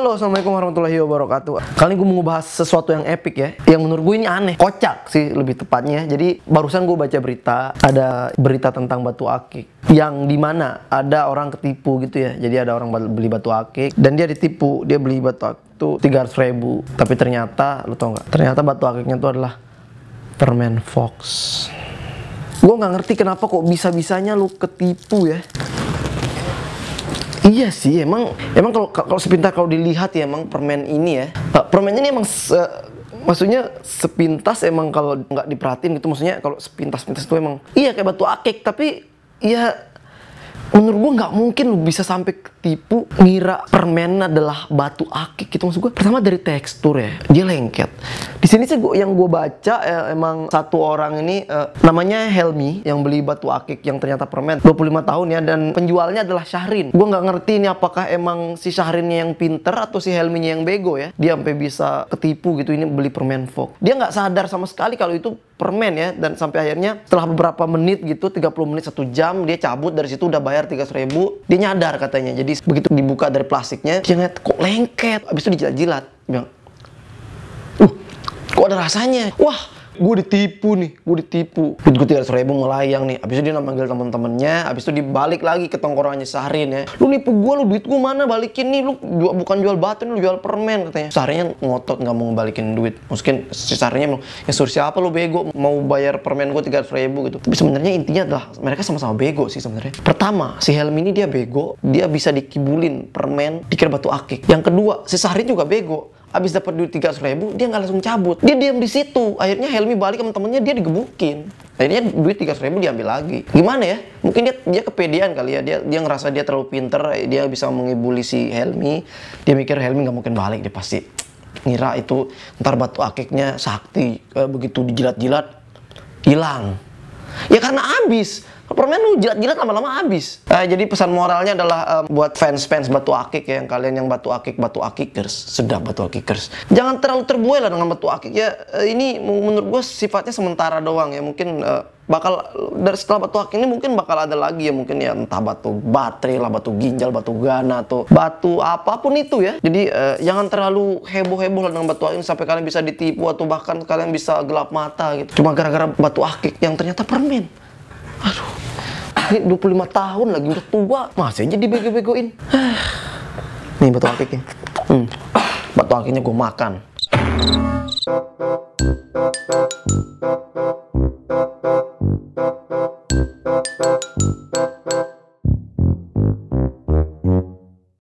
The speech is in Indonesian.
Halo, assalamualaikum warahmatullahi wabarakatuh. Kali ini gue mau ngebahas sesuatu yang epic ya, yang menurut gue ini aneh, kocak sih lebih tepatnya. Jadi barusan gue baca berita, ada berita tentang batu akik, yang dimana ada orang ketipu gitu ya. Jadi ada orang beli batu akik dan dia ditipu, dia beli batu akik itu 300.000. Tapi ternyata, lu tau nggak? Ternyata batu akiknya itu adalah permen Fox. Gue nggak ngerti kenapa kok bisa-bisanya lu ketipu ya. Iya sih, emang kalau sepintas kalau dilihat ya, emang permen ini ya, permennya ini emang maksudnya sepintas emang kalau nggak diperhatiin gitu, maksudnya kalau sepintas itu emang iya kayak batu akik, tapi ya menurut gua nggak mungkin lu bisa sampai ketipu ngira permen adalah batu akik gitu. Maksud gua pertama dari tekstur ya, dia lengket. Di sini sih yang gua baca emang satu orang ini namanya Helmi yang beli batu akik yang ternyata permen, 25 tahun ya, dan penjualnya adalah Syahrin. Gua nggak ngerti ini apakah emang si Syahrinnya yang pinter atau si Helminya yang bego ya. Dia sampai bisa ketipu gitu, ini beli permen Fox. Dia nggak sadar sama sekali kalau itu permen ya, dan sampai akhirnya setelah beberapa menit gitu, 30 menit 1 jam, dia cabut dari situ, udah bayar 300.000. Dia nyadar katanya. Jadi begitu dibuka dari plastiknya, dia ngeliat kok lengket. Abis itu dijilat-jilat, dia bilang, kok ada rasanya? Wah, gue ditipu nih, gue ditipu. Duit gue 300.000 melayang nih. Abis itu dia manggil temen-temennya, abis itu dibalik lagi ke tongkrongannya Syahrin ya. Lu nipu gue, lu duit gue mana, balikin nih. Lu bukan jual batu, lu jual permen katanya. Syahrinnya ngotot nggak mau ngebalikin duit. Mungkin si Syahrinnya bilang, ya suruh siapa lu bego mau bayar permen gue 300.000 gitu. Tapi sebenarnya intinya adalah mereka sama-sama bego sih sebenarnya. Pertama, si Helmi ini dia bego, dia bisa dikibulin permen dikira batu akik. Yang kedua, si Syahrin juga bego. Abis dapat duit 300.000, dia nggak langsung cabut. Dia diam di situ. Akhirnya Helmi balik sama temennya, dia digebukin. Akhirnya duit 300.000 diambil lagi. Gimana ya? Mungkin dia kepedean kali ya. Dia ngerasa dia terlalu pinter, dia bisa mengibuli si Helmi. Dia mikir Helmi nggak mungkin balik, dia pasti ngira itu ntar batu akiknya sakti. Begitu dijilat-jilat, hilang. Ya karena habis. Permen lu jilat-jilat lama-lama habis. Jadi pesan moralnya adalah buat fans-fans batu akik ya, yang kalian yang batu akikers, sedap batu akikers. Jangan terlalu terbuai lah dengan batu akik ya. Ini menurut gue sifatnya sementara doang ya. Mungkin bakal dari setelah batu akik ini mungkin bakal ada lagi ya, mungkin ya entah batu baterai lah, batu ginjal, batu gana, atau batu apapun itu ya. Jadi jangan terlalu heboh-heboh lah dengan batu akik sampai kalian bisa ditipu atau bahkan kalian bisa gelap mata gitu. Cuma gara-gara batu akik yang ternyata permen. Aduh, ini 25 tahun lagi, udah tua, masih aja dibego-begoin. Nih batu akiknya. Batu akiknya gue makan.